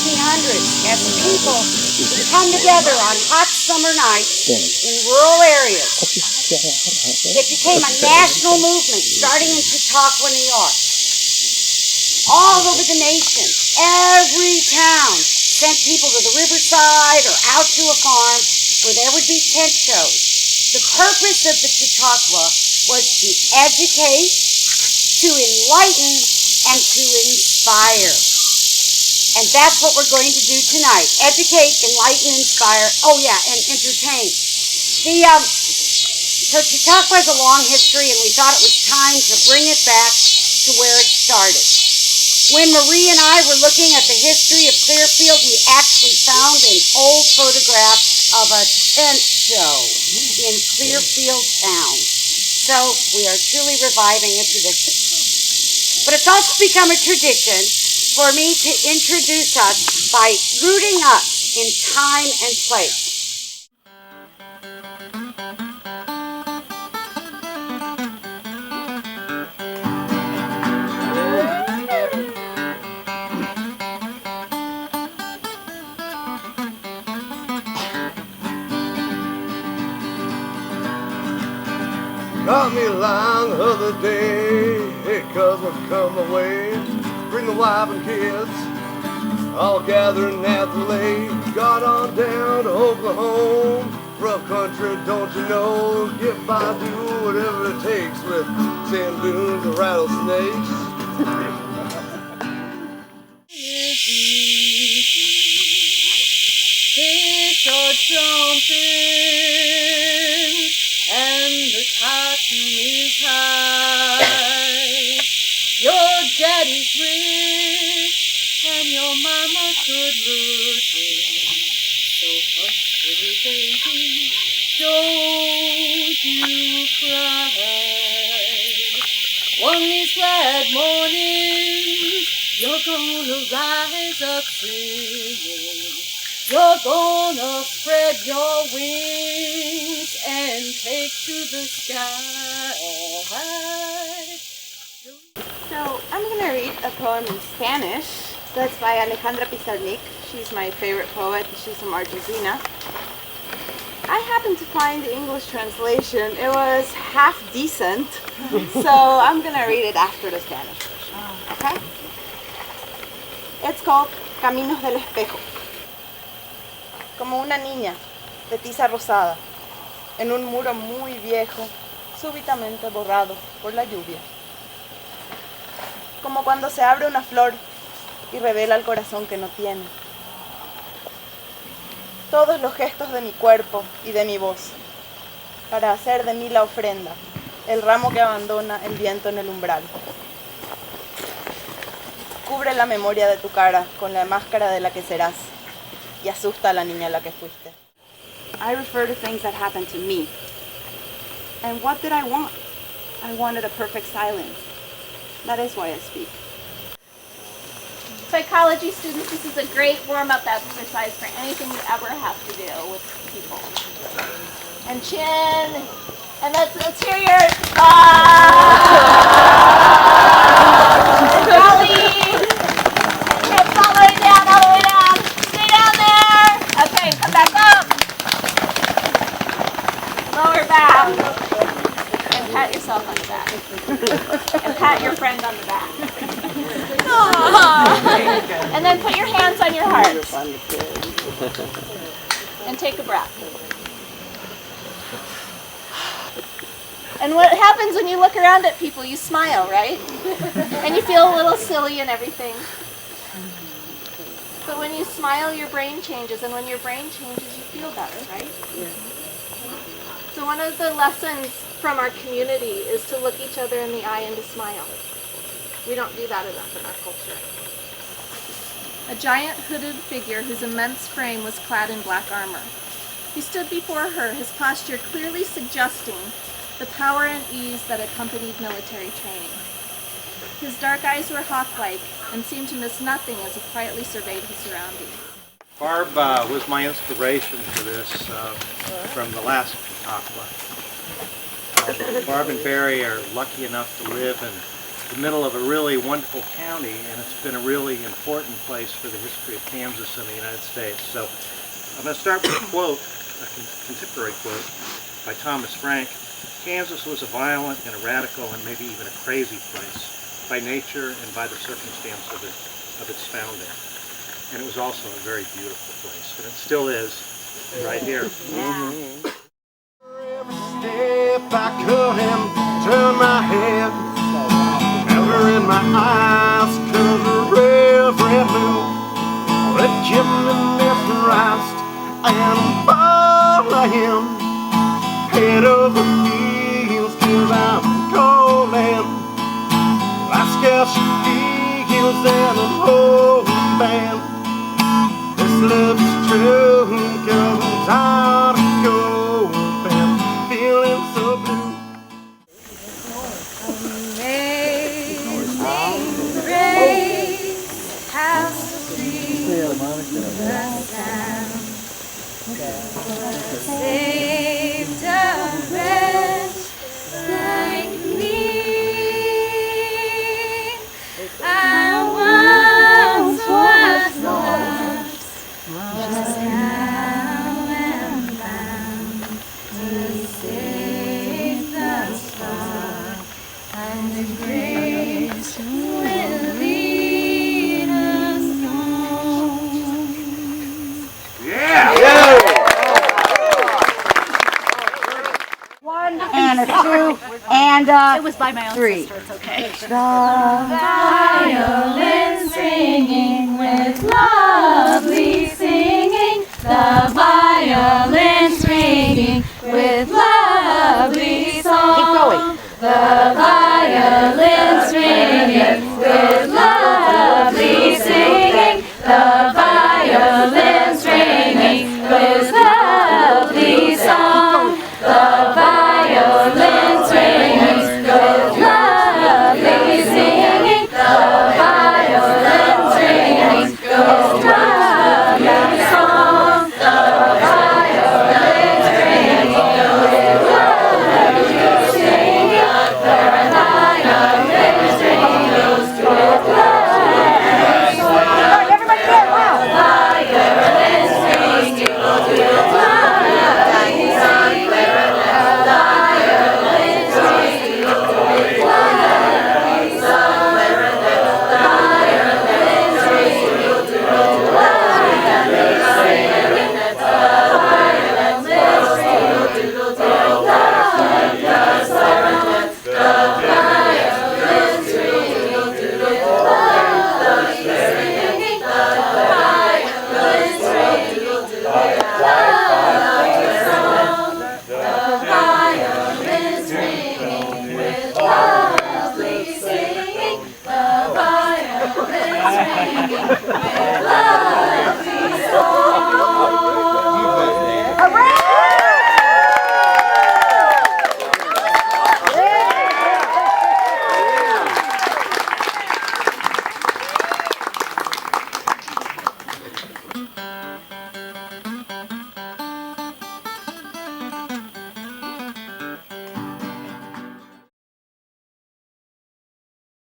1800s as people come together on hot summer nights in rural areas. It became a national movement starting in Chautauqua, New York. All over the nation, every town sent people to the riverside or out to a farm where there would be tent shows. The purpose of the Chautauqua was to educate, to enlighten, and to inspire. And that's what we're going to do tonight. Educate, enlighten, inspire, oh yeah, and entertain. So Chautauqua has a long history, and we thought it was time to bring it back to where it started. When Marie and I were looking at the history of Clearfield, we actually found an old photograph of a tent show in Clearfield town. So we are truly reviving a tradition. But it's also become a tradition for me to introduce us by rooting us in time and place. Got me a line the other day, hey cousin, come away, bring the wife and kids, all gathering at the lake. Got on down to Oklahoma, rough country, don't you know, get by, do whatever it takes with sand dunes and rattlesnakes. Fish are jumping and the cotton is high. Your daddy's rich and your mama's good looking. So hush, little baby, don't you cry. One of these glad mornings, you're gonna rise up singing. You're gonna spread your wings and take to the sky. So I'm gonna read a poem in Spanish. That's by Alejandra Pizarnik. She's my favorite poet. She's from Argentina. I happened to find the English translation. It was half decent, so I'm gonna read it after the Spanish version. Okay? It's called Caminos del Espejo. Como una niña de tiza rosada, en un muro muy viejo, súbitamente borrado por la lluvia. Como cuando se abre una flor y revela el corazón que no tiene. Todos los gestos de mi cuerpo y de mi voz, para hacer de mí la ofrenda, el ramo que abandona el viento en el umbral. Cubre la memoria de tu cara con la máscara de la que serás. Y asusta a la niña a la que fuiste. I refer to things that happened to me. And what did I want? I wanted a perfect silence. That is why I speak. Psychology students, this is a great warm-up exercise for anything you ever have to do with people. And chin, and let's hear your belly. Hips all the way down, all the way down. Okay, come back up. Lower back. And pat yourself on the back. And pat your friend on the back. And then put your hands on your heart. And take a breath. And what happens when you look around at people? You smile, right? And you feel a little silly and everything. But when you smile, your brain changes, and when your brain changes, you feel better, right? Yeah. So one of the lessons from our community is to look each other in the eye and to smile. We don't do that enough in our culture. A giant hooded figure whose immense frame was clad in black armor. He stood before her, his posture clearly suggesting the power and ease that accompanied military training. His dark eyes were hawk-like and seemed to miss nothing as he quietly surveyed his surroundings. Barb was my inspiration for this from the last Chautauqua. Barb and Barry are lucky enough to live in the middle of a really wonderful county, and it's been a really important place for the history of Kansas and the United States. So I'm going to start with a quote, a contemporary quote by Thomas Frank. Kansas was a violent and a radical and maybe even a crazy place by nature and by the circumstance of its founding. And it was also a very beautiful place, and it still is right here. Every step I couldn't turn my head, color in my eyes, cover every move that kept me mesmerized and follow him head over heels till I'm calling. I scout your heels and a whole band. This love is true, 'cause I'm tired of going, feeling so blue. Amazing grace, how sweet the sound that saved a wretch like me. I once was lost, just now am found to save the star, and the grace will lead us home. Yeah! One and a two and a It was by my own three. sister, it's okay. Violin singing with lovely singing, the violin ringing with lovely song. Keep going. The violin ringing with lovely singing, the violin ringing with lovely song. The violin ringing with lovely singing, the violin ringing with lovely song. The violin ringing with lovely singing, the violin ringing with lovely song. Everybody get it loud. Violin ringing with lovely singing, the violin ringing with lovely song. Lovely singing, the violin ringing with